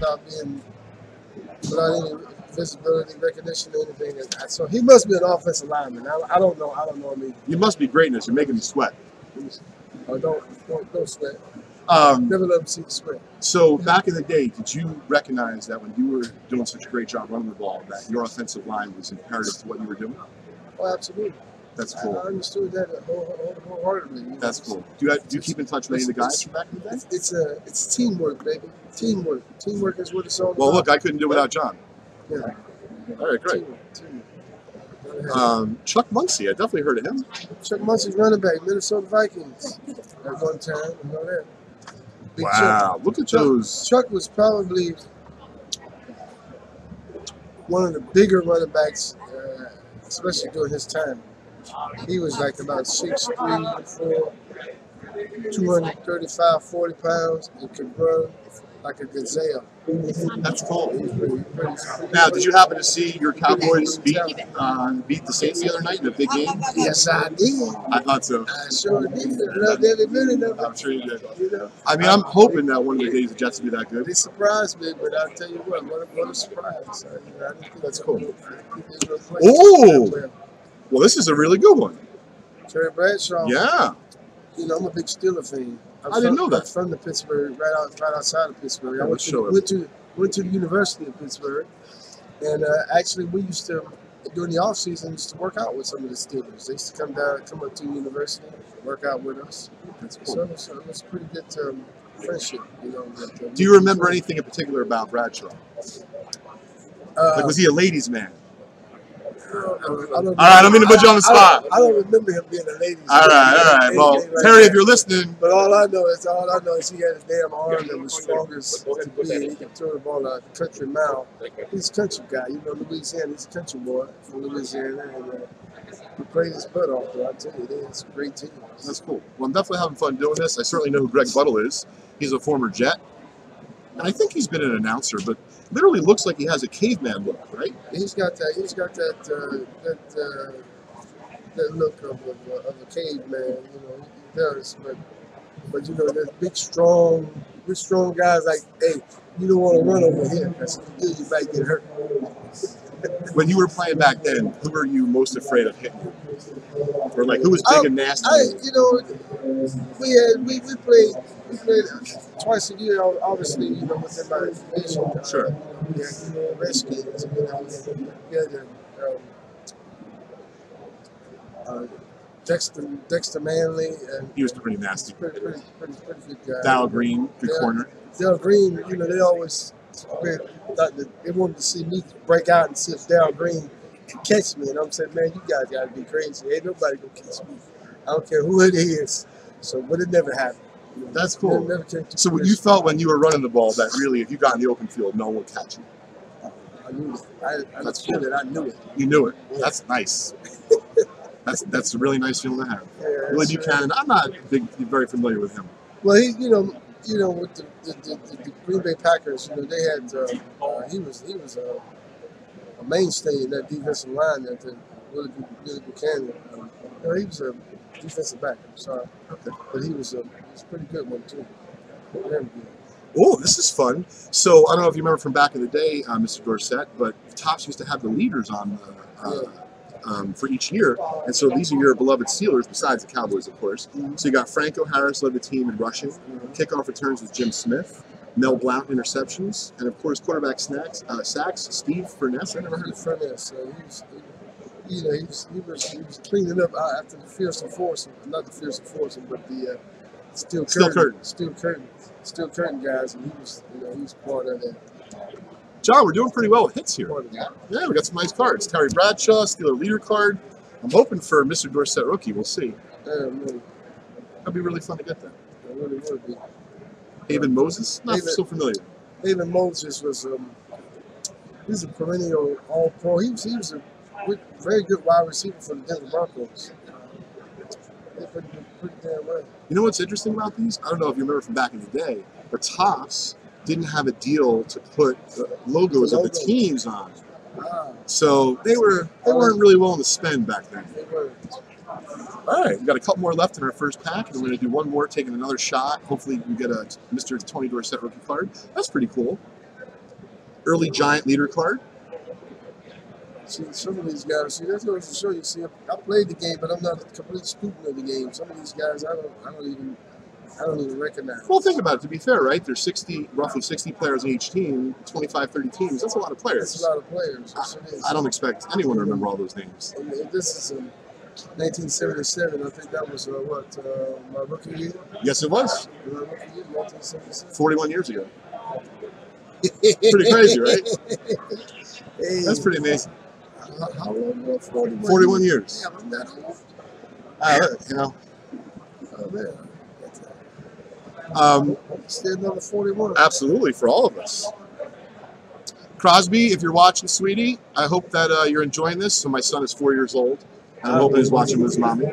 without any visibility, recognition, or anything. So he must be an offensive lineman. I don't know. I don't know him either. You must be greatness. You're making me sweat. Oh, don't sweat. Never let him see the sweat. So back in the day, did you recognize that when you were doing such a great job running the ball, that your offensive line was imperative to what you were doing? Oh, absolutely. That's cool. I understood that wholeheartedly. That's cool. Do you keep in touch with any of the guys from back in the day? It's teamwork, baby. Teamwork. Teamwork is what it's all about. Well, look, I couldn't do it without John. Yeah. All right, great. Teamwork. Chuck Muncie, I definitely heard of him. Chuck Muncie's running back, Minnesota Vikings. At one time, you know that. Big Wow, Chuck. look at those. Chuck was probably one of the bigger running backs, especially during his time. He was like about 6'3", 4, 235, 40 pounds, and could run like a gazelle. That's cool. Now, did you happen to see your Cowboys beat the Saints the other night in a big game? Yes, I did. I thought so. I sure did. Loved every minute of it. I'm sure you did. You know? I mean, I'm hoping that one of the days the Jets will be that good. They surprised me, but I'll tell you what a surprise. That's cool. Oh! Well, this is a really good one. Terry Bradshaw. Yeah. You know, I'm a big Steeler fan. I didn't know that. I'm from the Pittsburgh, right outside of Pittsburgh. I went to the University of Pittsburgh, and actually we used to, during the offseason, used to work out with some of the Steelers. They used to come up to the university, work out with us. That's cool. So it was pretty good friendship, you know. Do you remember anything in particular about Bradshaw? Like, was he a ladies' man? All right, I don't mean to put you on the spot. I don't remember him being a ladies' man. All right. Well, Terry, if you're listening. But all I know is he had a damn arm that was strong as could be, and he could throw the ball a country mile. He's a country guy. You know, Louisiana, he's a country boy from Louisiana. And he played his butt off, though. I tell you, it's a great team. That's cool. Well, I'm definitely having fun doing this. I certainly know who Greg Buttle is. He's a former Jet. And I think he's been an announcer, but literally looks like he has a caveman look, right? He's got that look of a caveman, you know. He does, but you know, there's big strong guys like, hey, you don't want to run over here because you might get hurt. When you were playing back then, who were you most afraid of hitting? Or like, who was big and nasty? You know, we played twice a year, obviously, you know, within my division. Sure. Yeah, Redskins, you know, we had Dexter Manley. And he was pretty nasty. Pretty good guy. Dal Green, good corner. Dal Green, you know, they always thought that they wanted to see me break out and see if Dal Green could catch me. And I'm saying, man, you guys got to be crazy. Ain't nobody going to catch me. I don't care who it is. So, but it never happened. That's cool. So what you felt when you were running the ball that really, if you got in the open field, no one would catch you? I knew it. That's cool. I knew it. You knew it. Yeah. That's nice. That's a really nice feeling to have. Yeah, Willie Buchanan, I'm not very familiar with him. Well, he, you know, with the Green Bay Packers, you know, they had he was a mainstay in that defensive line that Willie Buchanan. You know, he was a defensive back. I'm sorry, but he was a pretty good one too. Very good. Oh, this is fun. So I don't know if you remember from back in the day, Mr. Dorsett, but Topps used to have the leaders on for each year, and so these are your beloved Steelers, besides the Cowboys, of course. So you got Franco Harris led the team in rushing. Kickoff returns with Jim Smith. Mel Blount interceptions, and of course quarterback sacks. Steve Furness. I never heard of Furness. He was cleaning up after the fearsome foursome, not the fearsome foursome, but the Steel Curtain guys, and he was part of that. John, we're doing pretty well with hits here. Yeah, we got some nice cards. Terry Bradshaw, Steeler leader card. I'm hoping for Mr. Dorsett rookie. We'll see. Really. That'd be really fun to get that. It really would be. David Moses? Not so familiar. David Moses was he's a perennial All-Pro. He was a very good wide receiver for the Denver Broncos. Pretty damn well. You know what's interesting about these? I don't know if you remember from back in the day, but Topps didn't have a deal to put the logos of the teams on. So they weren't really willing to spend back then. They were. All right, we've got a couple more left in our first pack, and we're going to do one more, taking another shot. Hopefully we get a Mr. Tony Dorsett rookie card. That's pretty cool. early Giant leader card? See, some of these guys, see, that's what to show you. See, I played the game, but I'm not a complete student of the game. Some of these guys, I don't even recognize. Well, think about it. To be fair, right? There's roughly 60 players on each team, 25, 30 teams. That's a lot of players. That's a lot of players. Yes, it is. I don't expect anyone to remember all those names. And this is 1977. I think that was my rookie year. Yes, it was. My rookie year, 1977. 41 years ago. Pretty crazy, right? Hey, That's pretty amazing. how long ago? 41 years. Yeah, I'm that old. You know. Oh, man. Still another 41. Absolutely, for all of us. Crosby, if you're watching, sweetie, I hope that you're enjoying this. So my son is 4 years old, and I'm hoping he's watching with his mommy.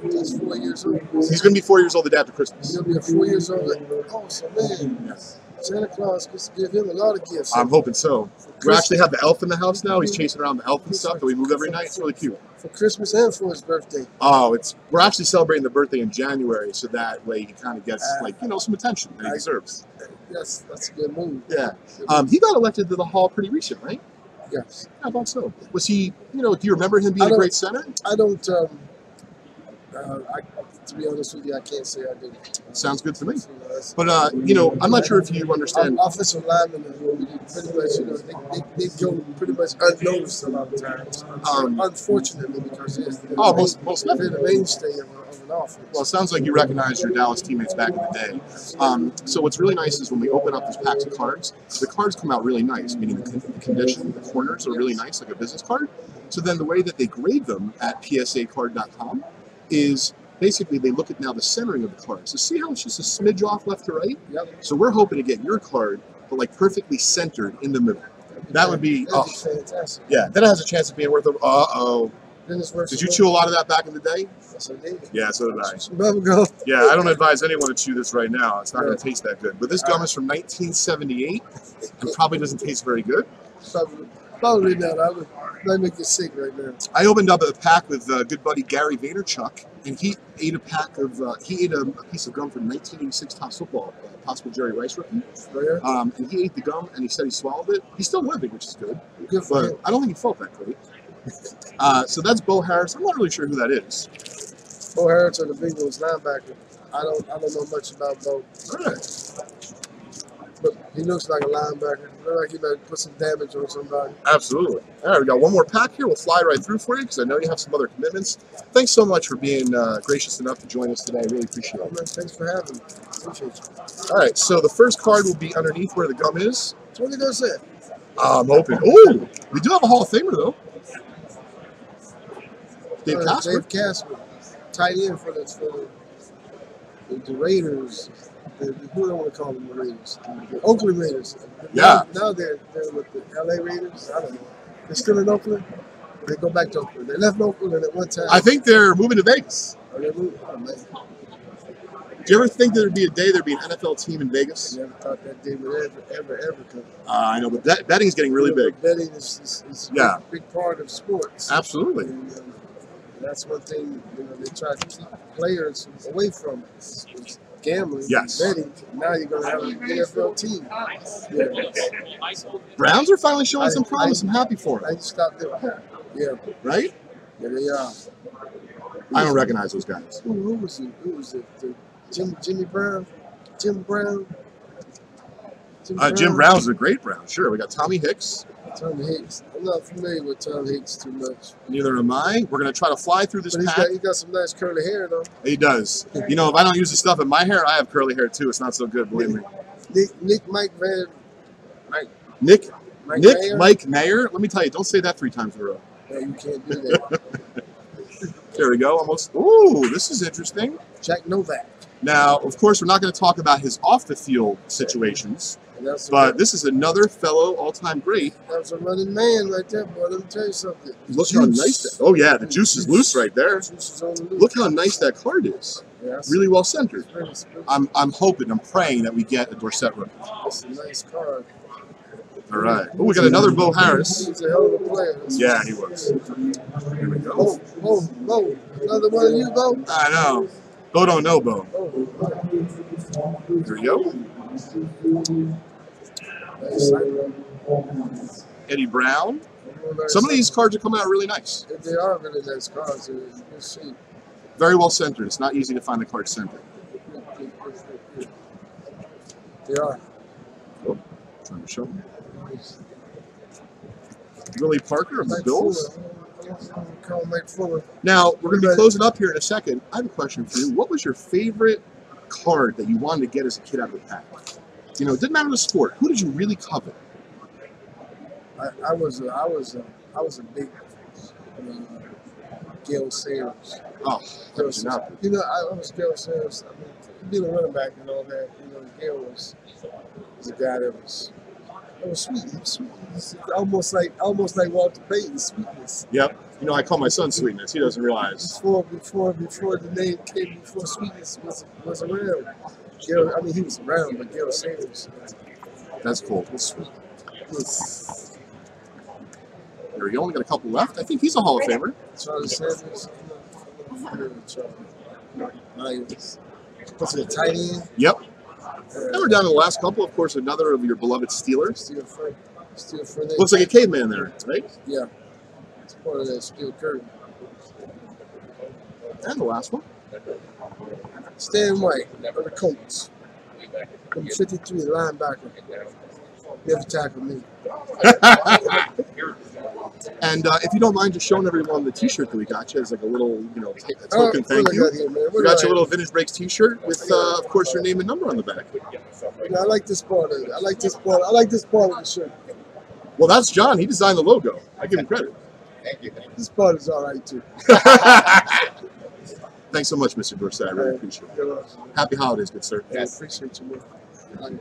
He's 4 years old. He's going to be 4 years old the day after Christmas. He'll be 4 years old. Oh, so man, Yes. Santa Claus gets to give him a lot of gifts. I'm hoping so. We actually have the elf in the house now. He's chasing around the elf and stuff that we move every night. It's really cute. For Christmas and for his birthday. Oh, we're actually celebrating the birthday in January, so that way he kind of gets some attention that he deserves. Yes, that's a good move. Yeah. He got elected to the Hall pretty recent, right? Yes. How about so? Was he? Do you remember him being a great center? I don't. To be honest with you, I can't say I do. Sounds good to me. But I'm not sure if you understand. Offensive linemen, pretty much, they go pretty much unnoticed a lot of times. Unfortunately, because they're most they're the mainstay of an offense. Well, it sounds like you recognize your Dallas teammates back in the day. So what's really nice is when we open up these packs of cards, the cards come out really nice, meaning the condition, the corners are really nice, like a business card. So then the way that they grade them at psacard.com is basically they look at now the centering of the card. So see how it's just a smidge off left to right? Yep. So we're hoping to get your card, but like perfectly centered in the middle. That would be fantastic. Yeah, then it has a chance of being worth a Did you chew a lot of that back in the day? Yes, I did. Yeah, so did I. Bubblegum. Yeah, I don't advise anyone to chew this right now. It's not going to taste that good. But this gum is from 1978 and probably doesn't taste very good. Probably not. I might make you sick right now. I opened up a pack with good buddy Gary Vaynerchuk, and he ate a piece of gum from 1986 Topps Football, possible Jerry Rice rookie. And he ate the gum, and he said he swallowed it. He's still living, which is good. But I don't think he felt that great. So that's Bo Harris. I'm not really sure who that is. Bo Harris are the Bengals linebacker. I don't know much about Bo. All right. But he looks like a linebacker. Looks like he might put some damage on somebody. Absolutely. All right, we got one more pack here. We'll fly right through for you because I know you have some other commitments. Thanks so much for being gracious enough to join us today. I really appreciate it. Man, thanks for having me. Appreciate you. All right, so the first card will be underneath where the gum is. Tony Dorsett. I'm hoping. Oh, we do have a Hall of Famer, though. Dave Casper. Dave Casper. Tight end for the Raiders. Who do I want to call them the Raiders? The Oakland Raiders. Yeah. Now they're with the LA Raiders. I don't know. They're still in Oakland. They go back to Oakland. They left Oakland at one time. I think they're moving to Vegas. Are they moving? Oh, man. Do you ever think there'd be a day there'd be an NFL team in Vegas? I never thought that day would ever come. I know, but betting's getting really big. Betting is a big part of sports. Absolutely. And that's one thing they try to keep players away from. It's gambling, betting. Now you're going to have an NFL team. Yeah. Browns are finally showing some promise. I'm happy for I them. just stopped there. Yeah. Right? Yeah, they are. I don't recognize those guys. Who was it? Who was it? Jimmy Brown? Jim Brown? Jim Brown's a great Brown. Sure. We got Tommy Hicks. Tom Hicks. I'm not familiar with Tom Hicks too much. Neither am I. We're going to try to fly through this pack. He got some nice curly hair, though. He does. You know, if I don't use the stuff in my hair, I have curly hair, too. It's not so good, believe me. Mike Mayer. Let me tell you, don't say that 3 times in a row. No, you can't do that. There we go. Almost. Ooh, this is interesting. Jack Novak. Now, of course, we're not going to talk about his off-the-field situations, but this is another fellow all-time great. That was a running man right there, boy. Let me tell you something. Look how nice that. Oh yeah, the juice is loose right there. Look how nice that card is. Really well centered. I'm hoping, I'm praying that we get a Dorsett rookie. That's a nice card. All right. Oh, we got another Bo Harris. He's a hell of a player. Yeah, he was. Here we go. Bo. Another one of you, Bo? I know. Bo don't know Bo. Here we go. Nice. Eddie Brown. Some of these cards are coming out really nice. They are really nice cards. They're in good shape. Very well centered. It's not easy to find a card centered. They are. Oh, trying to show them. Willie Parker of the Bills. Now, we're going to be closing up here in a second. I have a question for you. What was your favorite card that you wanted to get as a kid out of the pack? You know, it didn't matter the sport. Who did you really covet? I was a big Gale Sayers. Oh, Gale Sayers. You know, I was Gale Sayers. I mean, being a running back and all that, you know, Gale was a guy that was sweet. He was sweet. He's almost like Walter Payton, sweetness. Yep. You know, I call my son Sweetness. He doesn't realize. Before the name came, before Sweetness was around. Gale, I mean, he was around, but Gale Sayers. That's cool. Was sweet. There you only got a couple left. I think he's a Hall of Famer. Charlie Sanders. What's it, a tight end? Yep. And we're down to the last couple. Of course, another of your beloved Steelers. Steel Furniture. Looks like a caveman there, right? Yeah. It's part of that steel curtain. And the last one. Stan White of the Colts. Number 53, linebacker. Never tackled me. And if you don't mind just showing everyone the T-shirt that we got you as like a little, you know, token thank you. We got you a little Vintage Breaks T-shirt with, of course, your name and number on the back. You know, I like this part of it. I like this part of the shirt. Well, that's John. He designed the logo. I give him credit. Thank you. This part is all right, too. Thanks so much, Mr. Dorsett. I really appreciate it. Happy holidays, good sir. I appreciate you, man.